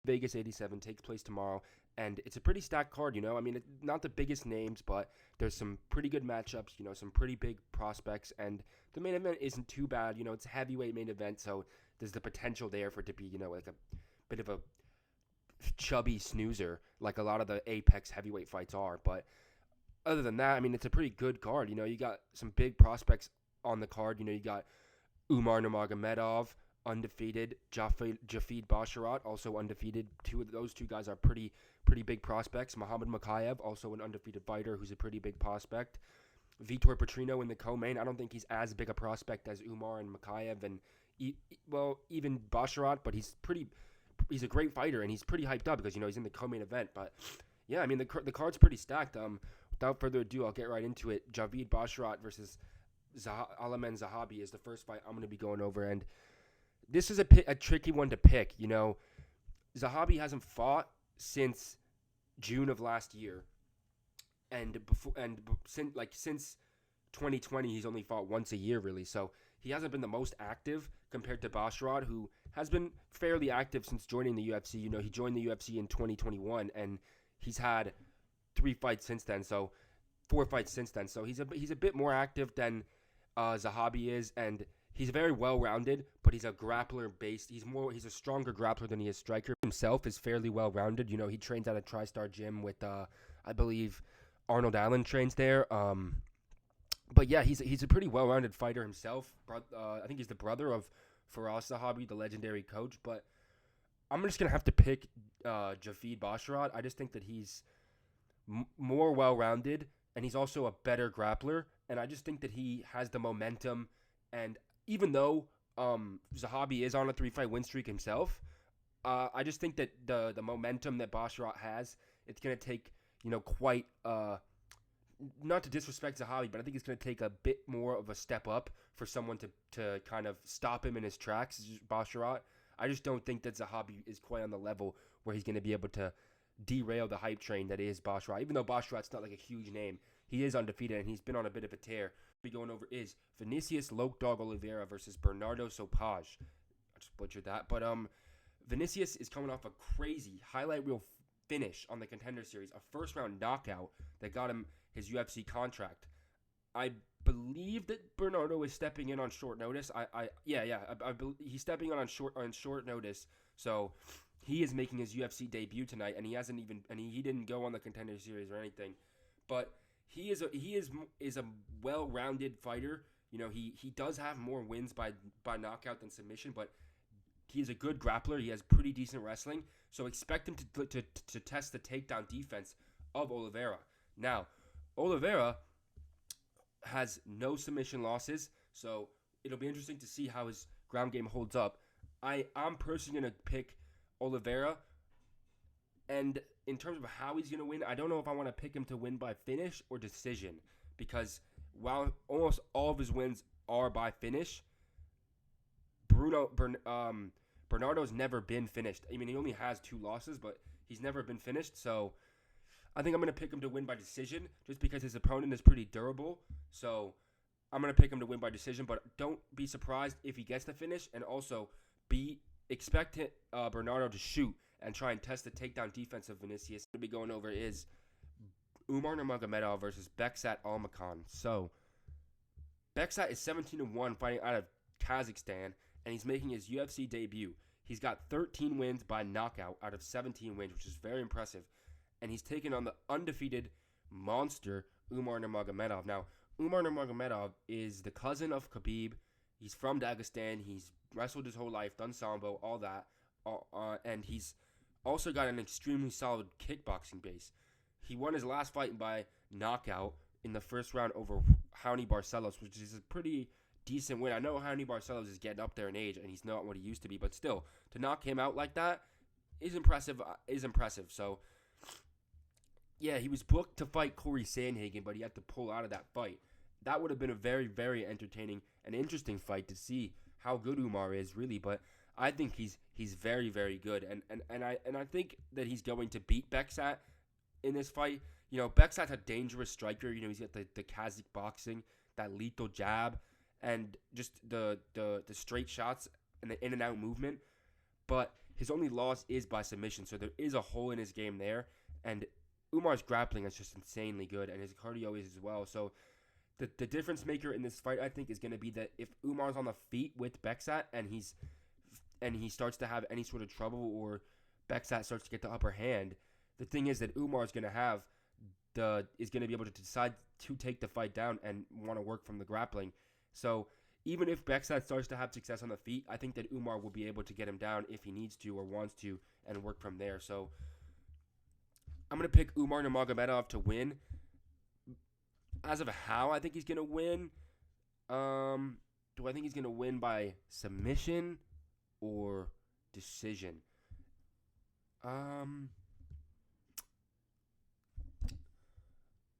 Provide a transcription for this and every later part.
Vegas 87 takes place tomorrow, and it's a pretty stacked card. I mean, not the biggest names, but there's some pretty good matchups. Some pretty big prospects, and the main event isn't too bad. It's a heavyweight main event, so there's the potential there for it to be, like a bit of a chubby snoozer, like a lot of the Apex heavyweight fights are. But other than that, I mean, it's a pretty good card. You got some big prospects on the card. You got Umar Nurmagomedov, undefeated. Jafid Basharat, also undefeated. Those two guys are pretty big prospects. Muhammad Makayev, also an undefeated fighter who's a pretty big prospect. Vitor Petrino in the co-main. I don't think he's as big a prospect as Umar and Makayev and even Basharat, but he's a great fighter and he's pretty hyped up because he's in the co-main event. But yeah, I mean the card's pretty stacked. Without further ado, I'll get right into it. Javid Basharat versus Alamen Zahabi is the first fight I'm going to be going over, and this is a tricky one to pick. Zahabi hasn't fought since June of last year, and since 2020 he's only fought once a year really. So he hasn't been the most active compared to Basharat, who has been fairly active since joining the UFC. He joined the UFC in 2021, and he's had 3 fights since then. So 4 fights since then. So he's a bit more active than Zahabi is, and he's very well-rounded, but he's a grappler-based. He's a stronger grappler than he is striker. Himself is fairly well-rounded. He trains at a TriStar gym with, I believe, Arnold Allen trains there. But yeah, he's a pretty well-rounded fighter himself. I think he's the brother of Faraz Zahabi, the legendary coach. But I'm just gonna have to pick Javid Basharat. I just think that he's more well-rounded, and he's also a better grappler. And I just think that he has the momentum. And even though Zahabi is on a 3-fight win streak himself, I just think that the momentum that Basharat has, it's going to take, quite, not to disrespect Zahabi, but I think it's going to take a bit more of a step up for someone to kind of stop him in his tracks, Basharat. I just don't think that Zahabi is quite on the level where he's going to be able to derail the hype train that is Basharat. Even though Basharat's not like a huge name, he is undefeated and he's been on a bit of a tear. What we're going over is Vinicius Loke-Dog Oliveira versus Bernardo Sopaj. I just butchered that. But Vinicius is coming off a crazy highlight reel finish on the Contender Series, a first-round knockout that got him his UFC contract. I believe that Bernardo is stepping in on short notice. He's stepping in on short notice. So he is making his UFC debut tonight, and he didn't go on the Contender Series or anything. But he is a well-rounded fighter. He does have more wins by knockout than submission, but he's a good grappler. He has pretty decent wrestling, so expect him to test the takedown defense of Oliveira. Now, Oliveira has no submission losses, so it'll be interesting to see how his ground game holds up. I'm personally going to pick Oliveira, and in terms of how he's going to win, I don't know if I want to pick him to win by finish or decision, because while almost all of his wins are by finish, Bernardo's never been finished. I mean, he only has 2 losses, but he's never been finished, so I think I'm going to pick him to win by decision just because his opponent is pretty durable. So I'm going to pick him to win by decision, but don't be surprised if he gets the finish, and also expect Bernardo to shoot and try and test the takedown defense of Vinicius. What we'll be going over is Umar Nurmagomedov versus Beksat Almakhan. So Beksat is 17-1 fighting out of Kazakhstan, and he's making his UFC debut. He's got 13 wins by knockout out of 17 wins, which is very impressive. And he's taken on the undefeated monster Umar Nurmagomedov. Now, Umar Nurmagomedov is the cousin of Khabib. He's from Dagestan. He's wrestled his whole life, done sambo, all that. And he's also got an extremely solid kickboxing base. He won his last fight by knockout in the first round over Raoni Barcelos, which is a pretty decent win. I know Raoni Barcelos is getting up there in age, and he's not what he used to be, but still, to knock him out like that is impressive. So, yeah, he was booked to fight Corey Sandhagen, but he had to pull out of that fight. That would have been a very, very entertaining and interesting fight to see how good Umar is, really. But I think he's very, very good, and I think that he's going to beat Beksat in this fight. Beksat's a dangerous striker. He's got the Kazakh boxing, that lethal jab, and just the straight shots and the in and out movement. But His only loss is by submission, so there is a hole in his game there. And Umar's grappling is just insanely good, and his cardio is as well. So the difference maker in this fight, I think, is going to be that if Umar's on the feet with Beksat and he starts to have any sort of trouble, or Beksat starts to get the upper hand, the thing is that Umar's going to is going to be able to decide to take the fight down and want to work from the grappling. So even if Beksat starts to have success on the feet, I think that Umar will be able to get him down if he needs to or wants to and work from there. So I'm going to pick Umar Nurmagomedov to win. As of how I think he's going to win, do I think he's going to win by submission or decision? I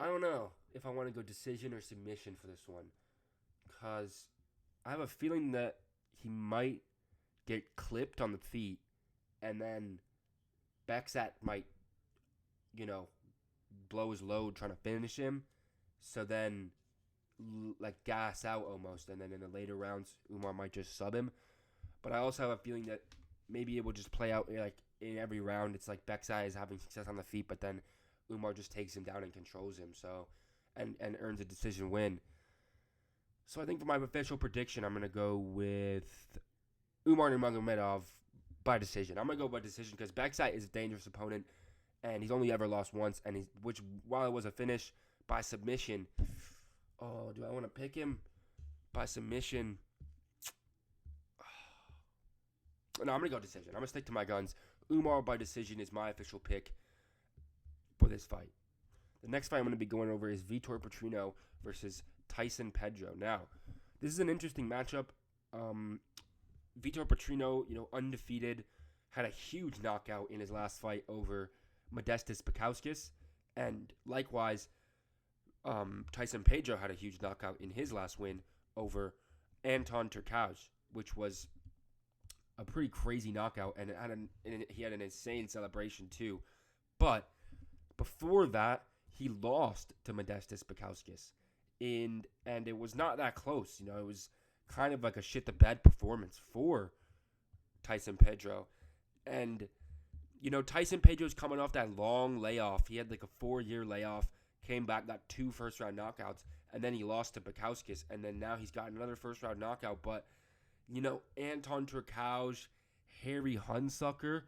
don't know if I want to go decision or submission for this one, because I have a feeling that he might get clipped on the feet, and then Beksat might, blow his load trying to finish him. So then, gas out almost, and then in the later rounds, Umar might just sub him. But I also have a feeling that maybe it will just play out in every round. It's like Beksat is having success on the feet, but then Umar just takes him down and controls him. So, and earns a decision win. So I think for my official prediction, I'm going to go with Umar Nurmagomedov by decision. I'm going to go by decision because Beksat is a dangerous opponent, and he's only ever lost once. And while it was a finish by submission, do I want to pick him by submission? No, I'm going to go decision. I'm going to stick to my guns. Umar by decision is my official pick for this fight. The next fight I'm going to be going over is Vitor Petrino versus Tyson Pedro. Now, this is an interesting matchup. Vitor Petrino, undefeated, had a huge knockout in his last fight over Modestas Bukauskas, and likewise, Tyson Pedro had a huge knockout in his last win over Anton Turkalj, which was a pretty crazy knockout, and he had an insane celebration too. But before that, he lost to Modestas Bukauskas. And it was not that close. It was kind of like a shit-the-bed performance for Tyson Pedro. And, Tyson Pedro's coming off that long layoff. He had like a 4-year layoff, came back, got 2 first-round knockouts, and then he lost to Bukauskas. And then now he's got another first-round knockout. But, Anton Turkalj, Harry Hunsucker,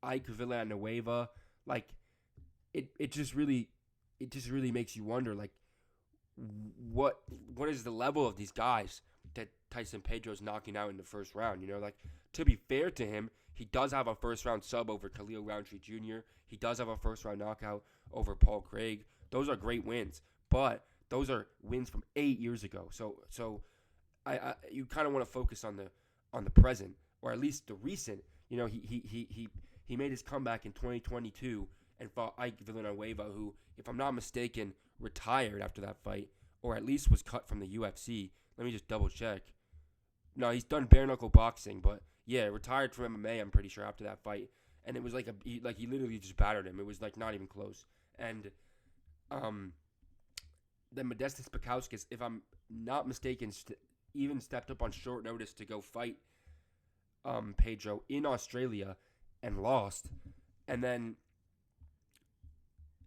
Ike Villanueva, it just really makes you wonder, what is the level of these guys that Tyson Pedro's knocking out in the first round? To be fair to him, he does have a first round sub over Khalil Roundtree Jr. He does have a first round knockout over Paul Craig. Those are great wins, but those are wins from 8 years ago. So you kind of want to focus on the present, or at least the recent. He made his comeback in 2022 and fought Ike Villanueva, who, if I'm not mistaken, retired after that fight, or at least was cut from the UFC. Let me just double check. No, he's done bare knuckle boxing, but yeah, retired from MMA. I'm pretty sure after that fight, and it was he literally just battered him. It was not even close. And then Modestas Bukauskas, if I'm not mistaken, even stepped up on short notice to go fight Pedro in Australia and lost. And then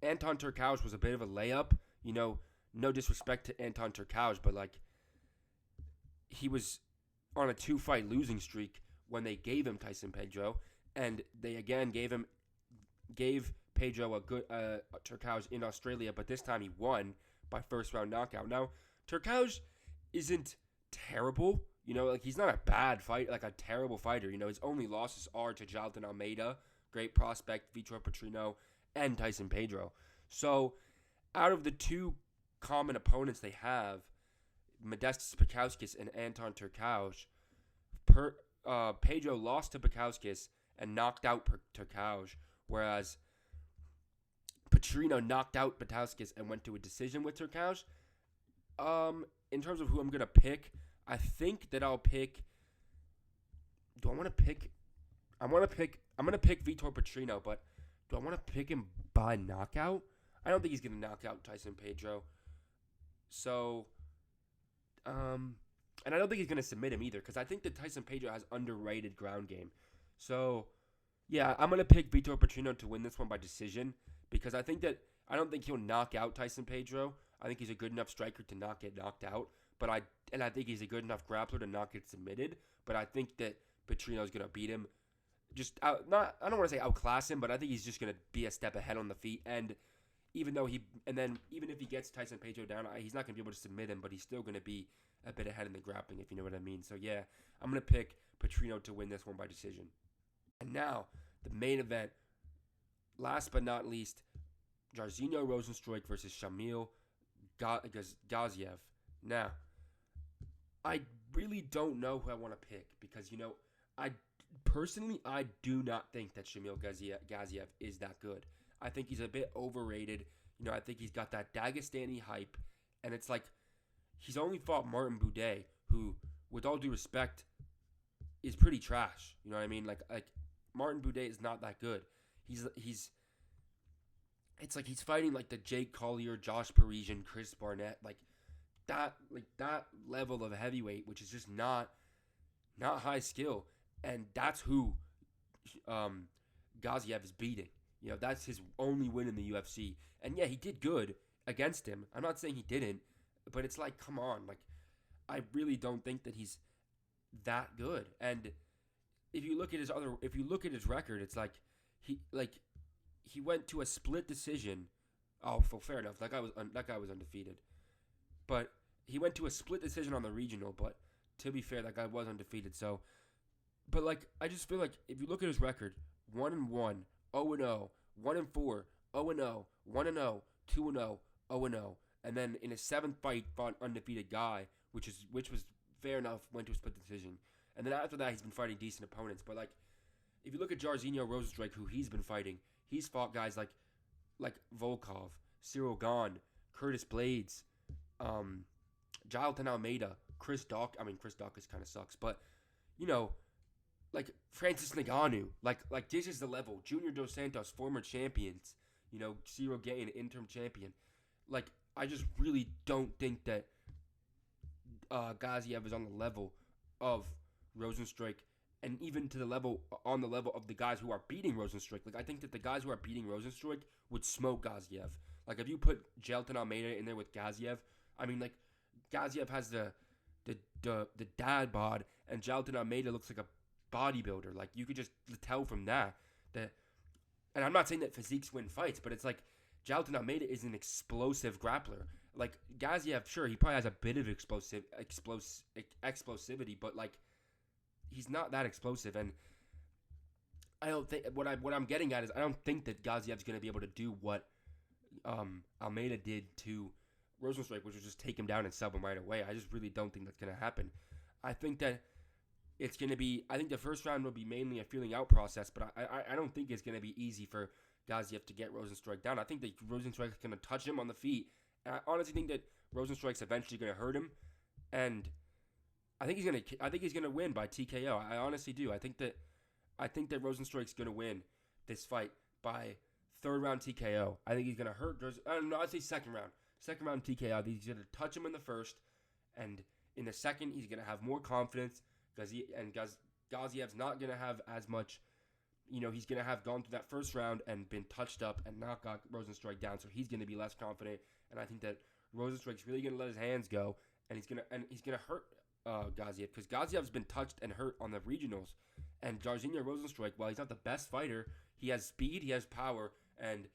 Anton Turkalj was a bit of a layup. No disrespect to Anton Turkalj, but he was on a 2-fight losing streak when they gave him Tyson Pedro, and they again gave Pedro a good Turkalj in Australia, but this time he won by first round knockout. Now, Turkalj isn't terrible, he's not a bad fight, a terrible fighter. His only losses are to Jailton Almeida, great prospect, Vitor Petrino, and Tyson Pedro. So, out of the 2 common opponents they have, Modestas Bukauskas and Anton Turkalj, Pedro lost to Bukauskas and knocked out Turkalj, whereas Petrino knocked out Bukauskas and went to a decision with Turkalj. In terms of who I'm going to pick, I think that I'll pick... Do I want to pick... I'm going to pick Vitor Petrino, but do I want to pick him by knockout? I don't think he's going to knock out Tyson Pedro. So, and I don't think he's going to submit him either, because I think that Tyson Pedro has underrated ground game. So, Yeah, I'm gonna pick Vitor Petrino to win this one by decision because I don't think he'll knock out Tyson Pedro. I think he's a good enough striker to not get knocked out, but I think he's a good enough grappler to not get submitted. But I think that Petrino's gonna beat him. Just out, not I don't want to say outclass him, but I think he's just gonna be a step ahead on the feet. And even if he gets Tyson Pedro down, he's not gonna be able to submit him, but he's still gonna be a bit ahead in the grappling, if you know what I mean. So yeah, I'm gonna pick Petrino to win this one by decision. And now, the main event, last but not least, Jairzinho Rozenstruik versus Shamil Gaziev. Now, I really don't know who I want to pick because, I I do not think that Shamil Gaziev is that good. I think he's a bit overrated. I think he's got that Dagestani hype, and it's like he's only fought Martin Boudet, who, with all due respect, is pretty trash. You know what I mean? Like Martin Boudet is not that good. He's it's like he's fighting like the Jake Collier, Josh Parisian, Chris Barnett, like that level of heavyweight, which is just not high skill, and that's who Gaziev is beating. That's his only win in the UFC, and yeah, he did good against him. I'm not saying he didn't, but it's like, come on, like I really don't think that he's that good. And if you look at his record, it's like he went to a split decision. Oh, well, fair enough. That guy was undefeated, but he went to a split decision on the regional. But to be fair, that guy was undefeated. So, but like I just feel like if you look at his record, 1-1, 0-0, 1-4, 0-0, 1-0, 2-0, 0-0, and then in his seventh fight fought undefeated guy, which was fair enough, went to a split decision. And then after that, he's been fighting decent opponents. But like, if you look at Jairzinho Rozenstruik, who he's been fighting, he's fought guys like Volkov, Cyril Gahn, Curtis Blades, Jailton Almeida, Chris Dawkins kind of sucks, but like Francis Ngannou, like this is the level. Junior Dos Santos, former champions, Cyril Gane, interim champion. Like I just really don't think that Gaziev is on the level of Rozenstruik, and even on the level of the guys who are beating Rozenstruik. Like I think that the guys who are beating Rozenstruik would smoke Gaziev. Like if you put Jailton Almeida in there with Gaziev, I mean like Gaziev has the dad bod, and Jailton Almeida looks like a bodybuilder. Like you could just tell from that. And I'm not saying that physiques win fights, but it's like Jailton Almeida is an explosive grappler. Like Gaziev, sure, he probably has a bit of explosivity, but like he's not that explosive. And I don't think what I'm getting at is I don't think that Gaziev's going to be able to do what Almeida did to Rozenstruik, which was just take him down and sub him right away. I just really don't think that's going to happen. I think that it's going to be. I think the first round will be mainly a feeling out process, but I don't think it's going to be easy for Gaziev to get Rozenstruik down. I think that Rozenstruik is going to touch him on the feet. And I honestly think that Rozenstruik's eventually going to hurt him, and I think he's gonna win by TKO. I honestly do. I think that Rozenstruik's gonna win this fight by third round TKO. I think he's gonna hurt. I'd say second round. Second round TKO. I think he's gonna touch him in the first, and in the second he's gonna have more confidence. Gaziev's not gonna have as much. He's gonna have gone through that first round and been touched up and not got Rozenstruik down, so he's gonna be less confident. And I think that Rozenstruik's really gonna let his hands go, and he's gonna hurt Gaziev, because Gaziev's been touched and hurt on the regionals, and Jairzinho Rozenstruik, while he's not the best fighter, he has speed, he has power, and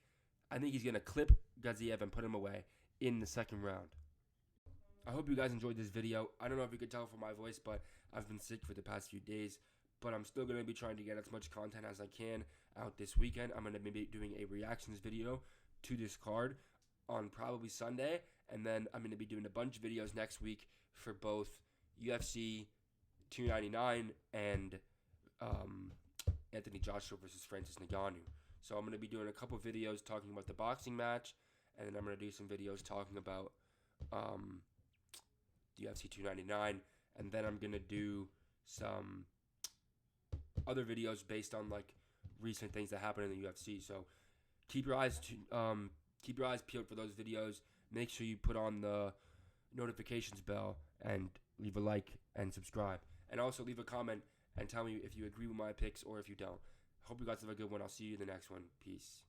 I think he's gonna clip Gaziev and put him away in the second round. I hope you guys enjoyed this video. I don't know if you could tell from my voice, but I've been sick for the past few days, but I'm still gonna be trying to get as much content as I can out this weekend. I'm gonna be doing a reactions video to this card on probably Sunday, and then I'm gonna be doing a bunch of videos next week for both UFC 299 and Anthony Joshua versus Francis Ngannou. So I'm going to be doing a couple videos talking about the boxing match, and then I'm going to do some videos talking about the UFC 299, and then I'm going to do some other videos based on like recent things that happened in the UFC. So keep your eyes peeled for those videos. Make sure you put on the notifications bell and leave a like and subscribe. And also leave a comment and tell me if you agree with my picks or if you don't. Hope you guys have a good one. I'll see you in the next one. Peace.